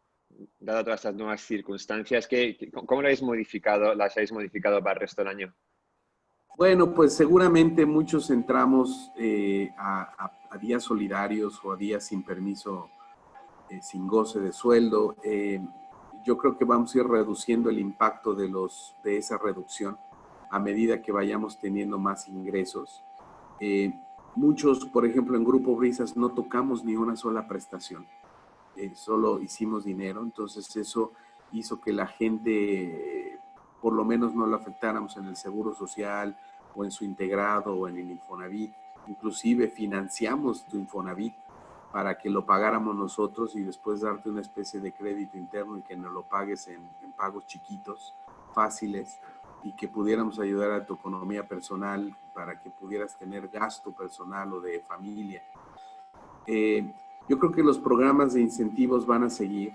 dado todas estas nuevas circunstancias? ¿Cómo lo habéis modificado, las habéis modificado para el resto del año? Bueno, pues seguramente muchos entramos a días solidarios o a días sin permiso, sin goce de sueldo. Yo creo que vamos a ir reduciendo el impacto de esa reducción a medida que vayamos teniendo más ingresos. Muchos, por ejemplo, en Grupo Brisas no tocamos ni una sola prestación, solo hicimos dinero, entonces eso hizo que la gente por lo menos no lo afectáramos en el Seguro Social o en su integrado o en el Infonavit. Inclusive financiamos tu Infonavit para que lo pagáramos nosotros y después darte una especie de crédito interno y que nos lo pagues en pagos chiquitos, fáciles, y que pudiéramos ayudar a tu economía personal para que pudieras tener gasto personal o de familia. Yo creo que los programas de incentivos van a seguir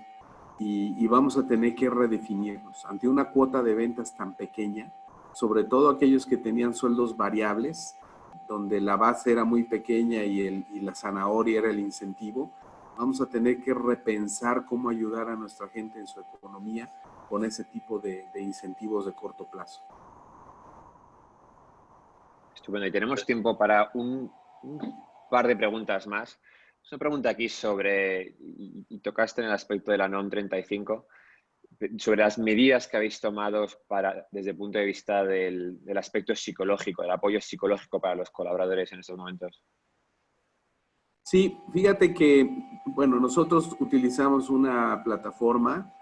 y vamos a tener que redefinirnos. Ante una cuota de ventas tan pequeña, sobre todo aquellos que tenían sueldos variables, donde la base era muy pequeña y la zanahoria era el incentivo, vamos a tener que repensar cómo ayudar a nuestra gente en su economía con ese tipo de incentivos de corto plazo. Estupendo. Y tenemos tiempo para un par de preguntas más. Es una pregunta aquí y tocaste en el aspecto de la NOM 35, sobre las medidas que habéis tomado desde el punto de vista del aspecto psicológico, del apoyo psicológico para los colaboradores en estos momentos. Sí, fíjate que, bueno, nosotros utilizamos una plataforma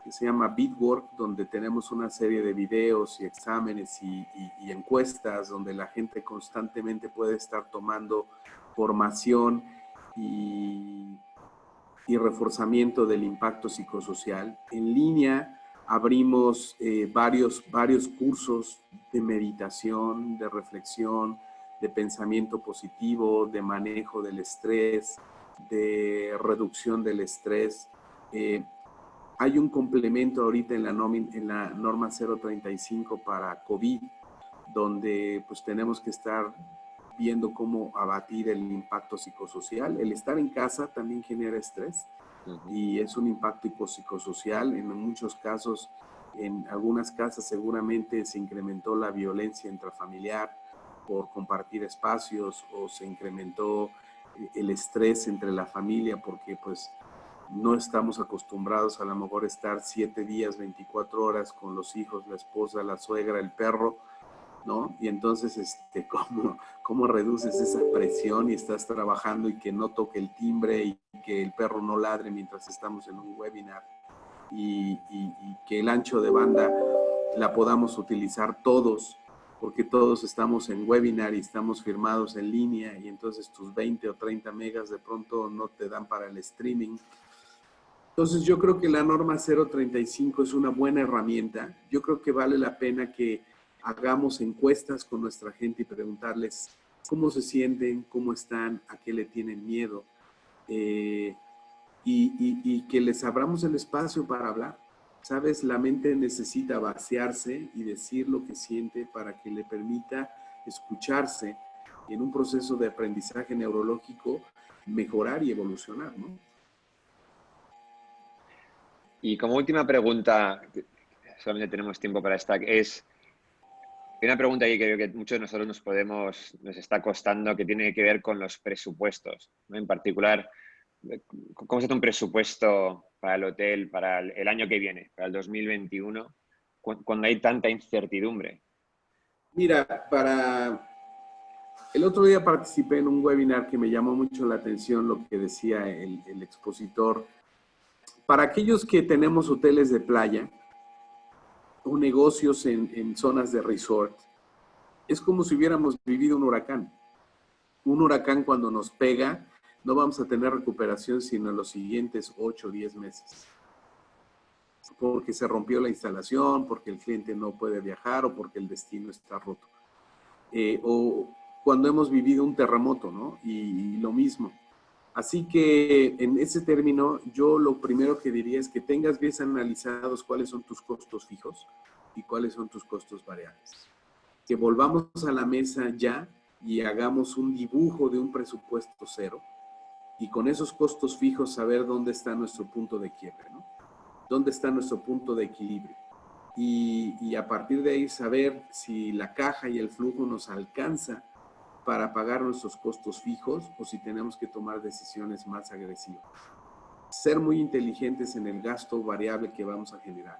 que se llama Bitwork, donde tenemos una serie de videos y exámenes y encuestas, donde la gente constantemente puede estar tomando formación y reforzamiento del impacto psicosocial. En línea abrimos varios cursos de meditación, de reflexión, de pensamiento positivo, de manejo del estrés, de reducción del estrés. Hay un complemento ahorita en la norma 035 para COVID, donde pues tenemos que estar viendo cómo abatir el impacto psicosocial. El estar en casa también genera estrés y es un impacto psicosocial. En muchos casos, en algunas casas seguramente se incrementó la violencia intrafamiliar por compartir espacios, o se incrementó el estrés entre la familia porque pues no estamos acostumbrados a lo mejor estar 7 días, 24 horas con los hijos, la esposa, la suegra, el perro, ¿no? Y entonces, ¿cómo reduces esa presión y estás trabajando y que no toque el timbre y que el perro no ladre mientras estamos en un webinar y que el ancho de banda la podamos utilizar todos, porque todos estamos en webinar y estamos firmados en línea y entonces tus 20 o 30 megas de pronto no te dan para el streaming. Entonces yo creo que la norma 035 es una buena herramienta. Yo creo que vale la pena que hagamos encuestas con nuestra gente y preguntarles cómo se sienten, cómo están, a qué le tienen miedo, y que les abramos el espacio para hablar. ¿Sabes? La mente necesita vaciarse y decir lo que siente para que le permita escucharse y en un proceso de aprendizaje neurológico mejorar y evolucionar, ¿no? Y como última pregunta, solamente tenemos tiempo para esta, es una pregunta que creo que muchos de nosotros nos está costando, que tiene que ver con los presupuestos, ¿no? En particular, ¿cómo se hace un presupuesto para el hotel para el año que viene, para el 2021, cuando hay tanta incertidumbre? Mira, el otro día participé en un webinar que me llamó mucho la atención lo que decía el expositor. Para aquellos que tenemos hoteles de playa o negocios en zonas de resort, es como si hubiéramos vivido un huracán. Un huracán cuando nos pega, no vamos a tener recuperación sino en los siguientes 8 o 10 meses. Porque se rompió la instalación, porque el cliente no puede viajar o porque el destino está roto. O cuando hemos vivido un terremoto, ¿no? Y lo mismo. Así que en ese término, yo lo primero que diría es que tengas bien analizados cuáles son tus costos fijos y cuáles son tus costos variables. Que volvamos a la mesa ya y hagamos un dibujo de un presupuesto cero y con esos costos fijos saber dónde está nuestro punto de quiebre, ¿no? Dónde está nuestro punto de equilibrio. Y a partir de ahí saber si la caja y el flujo nos alcanza para pagar nuestros costos fijos o si tenemos que tomar decisiones más agresivas. Ser muy inteligentes en el gasto variable que vamos a generar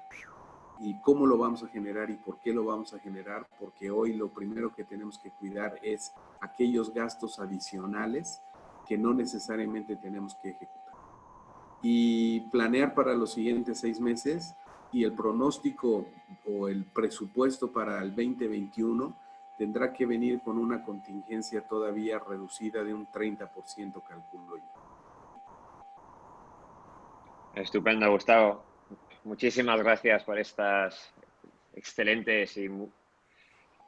y cómo lo vamos a generar y por qué lo vamos a generar, porque hoy lo primero que tenemos que cuidar es aquellos gastos adicionales que no necesariamente tenemos que ejecutar. Y planear para los siguientes 6 meses y el pronóstico o el presupuesto para el 2021 tendrá que venir con una contingencia todavía reducida de un 30%, calculo yo. Estupendo, Gustavo. Muchísimas gracias por estas excelentes y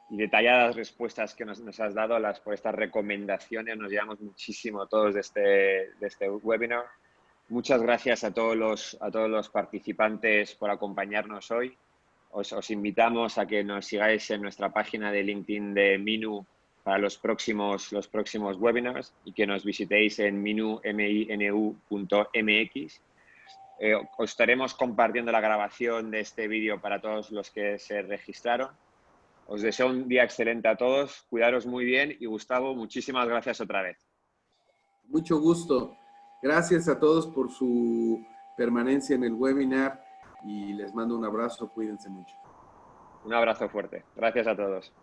detalladas respuestas que nos has dado, por estas recomendaciones. Nos llevamos muchísimo todos de este webinar. Muchas gracias a todos los participantes por acompañarnos hoy. Os invitamos a que nos sigáis en nuestra página de LinkedIn de Minu para los próximos webinars y que nos visitéis en minu.mx. Os estaremos compartiendo la grabación de este vídeo para todos los que se registraron. Os deseo un día excelente a todos, cuidaros muy bien y Gustavo, muchísimas gracias otra vez. Mucho gusto. Gracias a todos por su permanencia en el webinar y les mando un abrazo, cuídense mucho. Un abrazo fuerte. Gracias a todos.